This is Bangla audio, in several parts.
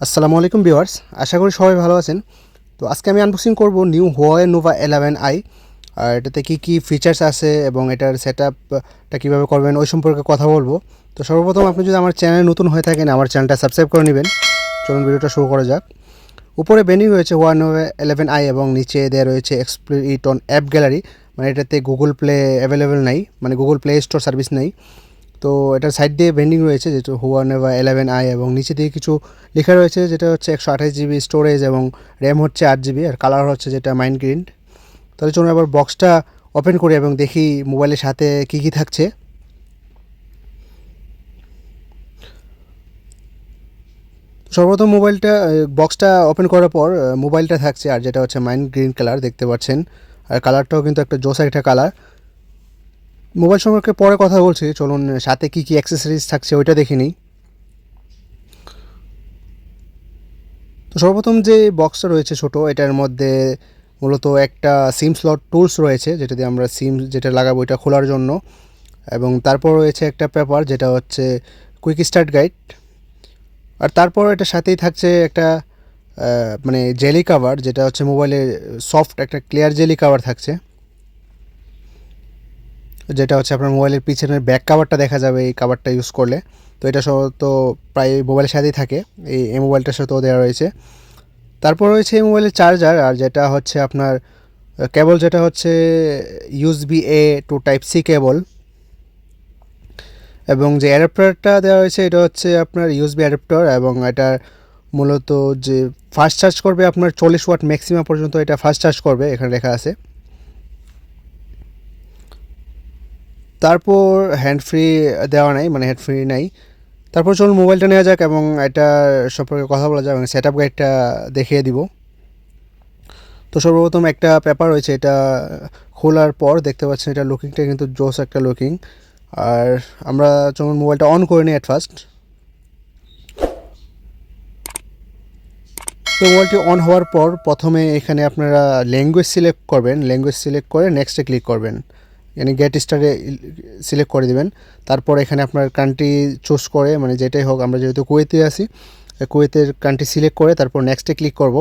আসসালামু আলাইকুম ভিউয়ার্স, আশা করি সবাই ভালো আছেন। তো আজকে আমি আনবক্সিং করব নিউ Huawei Nova 11i। আর এটাতে কী ফিচার্স আছে এবং এটার সেটআপটা কীভাবে করবেন ওই সম্পর্কে কথা বলবো। তো সর্বপ্রথম আপনি যদি আমার চ্যানেলে নতুন হয়ে থাকেন আমার চ্যানেলটা সাবস্ক্রাইব করে নেবেন। চলুন ভিডিওটা শুরু করা যাক। উপরে ব্যানিং রয়েছে Huawei Nova 11i এবং নিচে দেওয়া রয়েছে explore it on app gallery. মানে এটাতে গুগল প্লে অ্যাভেলেবেল নাই, মানে গুগল প্লে স্টোর সার্ভিস নেই। তো এটার সাইড দিয়ে ভেন্ডিং রয়েছে যেটা Huawei Nova 11i এবং নিচে দিয়ে কিছু লেখা রয়েছে যেটা হচ্ছে 128 GB স্টোরেজ এবং র্যাম হচ্ছে 8 GB আর কালার হচ্ছে যেটা মাইন্ড গ্রিন। তাহলে চলুন আবার বক্সটা ওপেন করি এবং দেখি মোবাইলের সাথে কী থাকছে। সর্বপ্রথম বক্সটা ওপেন করার পর মোবাইলটা থাকছে আর যেটা হচ্ছে মাইন্ড গ্রিন কালার দেখতে পাচ্ছেন। আর কালারটাও কিন্তু একটা জোস একটা কালার। মোবাইল সম্পর্কে পরে কথা বলছি, চলুন সাথে কী অ্যাক্সেসরিজ থাকছে ওইটা দেখে নিই। তো সর্বপ্রথম যে বক্সটা রয়েছে ছোট, এটার মধ্যে মূলত একটা সিম স্লট টুলস রয়েছে যেটা দিয়ে আমরা সিম যেটা লাগাবো এটা খোলার জন্য, এবং তারপর রয়েছে একটা পেপার যেটা হচ্ছে কুইক স্টার্ট গাইড। আর তারপর এটার সাথেই থাকছে একটা মানে জেলি কাভার যেটা হচ্ছে মোবাইলের সফট একটা ক্লিয়ার জেলি কাভার থাকছে, যেটা হচ্ছে আপনার মোবাইলের পিছনের ব্যাক কাভারটা দেখা যাবে এই কাভারটা ইউজ করলে। তো এটা সব তো প্রায় মোবাইলের সাথেই থাকে, এই মোবাইলটার সাথেও দেওয়া রয়েছে। তারপর রয়েছে এই মোবাইলের চার্জার আর যেটা হচ্ছে আপনার কেবল যেটা হচ্ছে USB-A টু Type-C কেবল, এবং যে অ্যাডাপ্টারটা দেওয়া হয়েছে এটা হচ্ছে আপনার USB অ্যাডাপ্টার এবং এটার মূলত যে ফাস্ট চার্জ করবে আপনার 40 ওয়াট ম্যাক্সিমাম পর্যন্ত এটা ফাস্ট চার্জ করবে, এখানে লেখা আছে। তারপর হ্যান্ড ফ্রি দেওয়া নাই, মানে হ্যান্ড ফ্রি নাই। তারপর চলুন মোবাইলটা নেওয়া যাক এবং এটা সম্পর্কে কথা বলা যাক এবং সেটআপ গাইডটা দেখিয়ে দিব। তো সর্বপ্রথম একটা পেপার রয়েছে, এটা খোলার পর দেখতে পাচ্ছেন এটা লুকিংটা কিন্তু জোস একটা লুকিং। আর আমরা যখন মোবাইলটা অন করে নিই অ্যাট ফার্স্ট, তো মোবাইলটি অন হওয়ার পর প্রথমে এখানে আপনারা ল্যাঙ্গুয়েজ সিলেক্ট করবেন, ল্যাঙ্গুয়েজ সিলেক্ট করে নেক্সটে ক্লিক করবেন, মানে গেট স্টার্টে সিলেক্ট করে দেবেন। তারপর এখানে আপনার কান্ট্রি চুজ করে, মানে যেটাই হোক, আমরা যেহেতু কুয়েতে আছি কুয়েতের কান্ট্রি সিলেক্ট করে তারপর নেক্সটে ক্লিক করব।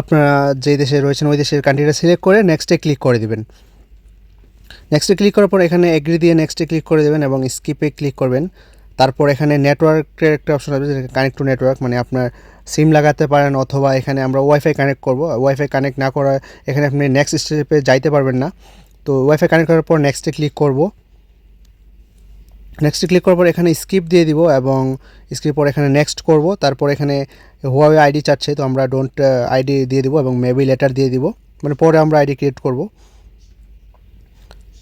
আপনারা যেই দেশে রয়েছেন ওই দেশের কান্ট্রিটা সিলেক্ট করে নেক্সটে ক্লিক করে দেবেন। নেক্সটে ক্লিক করার পর এখানে এগ্রি দিয়ে নেক্সটে ক্লিক করে দেবেন এবং স্কিপে ক্লিক করবেন। তারপর এখানে নেটওয়ার্কের একটা অপশন আছে যেটা কানেক্ট টু নেটওয়ার্ক, মানে আপনার সিম লাগাতে পারেন অথবা এখানে আমরা ওয়াইফাই কানেক্ট করব। ওয়াইফাই কানেক্ট না করা এখানে আপনি নেক্সট স্টেপে যাইতে পারবেন না। তো ওয়াইফাই কানেক্ট করার পর নেক্সটে ক্লিক করব। নেক্সটে ক্লিক করার পর এখানে স্কিপ দিয়ে দিব এবং স্কিপ পর এখানে নেক্সট করব। তারপর এখানে Huawei আইডি চাচ্ছে, তো আমরা ডোন্ট আইডি দিয়ে দিব এবং মেবি লেটার দিয়ে দিব, মানে পরে আমরা আইডি ক্রিয়েট করব।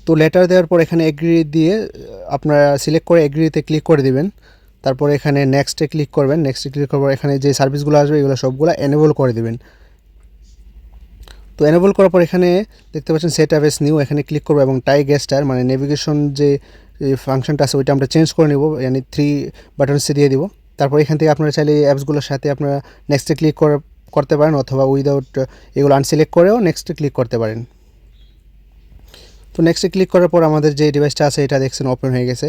তো লেটার দেওয়ার পর এখানে এগ্রি দিয়ে আপনারা সিলেক্ট করে এগ্রিতে ক্লিক করে দিবেন। তারপর এখানে নেক্সটে ক্লিক করবেন। নেক্সটে ক্লিক করার পর এখানে যে সার্ভিসগুলো আসবে এগুলো সবগুলো এনেবল করে দিবেন। তো এনেবল করার পর এখানে দেখতে পাচ্ছেন সেট আপ এস নিউ, এখানে ক্লিক করবো এবং টাই গেস্টার মানে নেভিগেশন যে ফাংশনটা আছে ওইটা আমরা চেঞ্জ করে নেব, মানে 3 বাটনসে দিয়ে দিব। তারপর এখান থেকে আপনারা চাইলে এই অ্যাপসগুলোর সাথে আপনারা নেক্সটে ক্লিক করতে পারেন অথবা উইদাউট এগুলো আনসিলেক্ট করেও নেক্সটে ক্লিক করতে পারেন। তো নেক্সটে ক্লিক করার পর আমাদের যে ডিভাইসটা আছে এটা দেখছেন ওপেন হয়ে গেছে।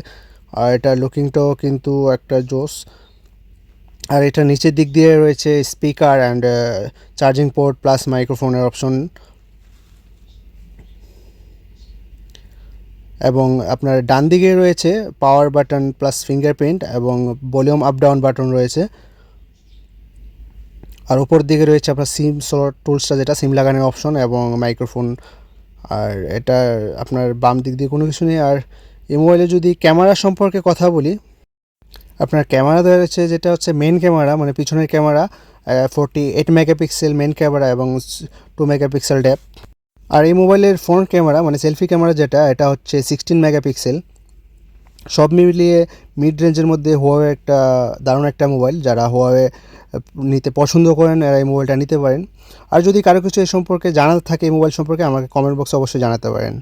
আর এটা লুকিংটাও কিন্তু একটা জোস। আর এটা নিচের দিক দিয়ে রয়েছে speaker and charging port plus মাইক্রোফোনের অপশন, এবং আপনার ডান দিকে রয়েছে পাওয়ার বাটন প্লাস ফিঙ্গারপ্রিন্ট এবং ভলিউম আপ ডাউন বাটন রয়েছে। আর উপর দিকে রয়েছে আপনার সিম স্লট টুলসটা যেটা সিম লাগানোর অপশন এবং মাইক্রোফোন। আর এটা আপনার বাম দিক দিয়ে কোনো কিছু নেই। আর এই মোবাইলে যদি ক্যামেরা সম্পর্কে কথা বলি, আপনার ক্যামেরা দেওয়া রয়েছে যেটা হচ্ছে মেন ক্যামেরা, মানে পিছনের ক্যামেরা 48 মেগাপিক্সেল মেন ক্যামেরা এবং 2 মেগাপিক্সেল ডেপথ। আর এই মোবাইলের ফ্রন্ট ক্যামেরা মানে সেলফি ক্যামেরা যেটা এটা হচ্ছে 16 মেগাপিক্সেল। সব মিলিয়ে মিড রেঞ্জের মধ্যে Huawei একটা দারুণ একটা মোবাইল, যারা Huawei নিতে পছন্দ করেন এরা এই মোবাইলটা নিতে পারেন। আর যদি কারো কিছু এই সম্পর্কে জানার থাকে এই মোবাইল সম্পর্কে আমাকে কমেন্ট বক্সে অবশ্যই জানাতে পারেন।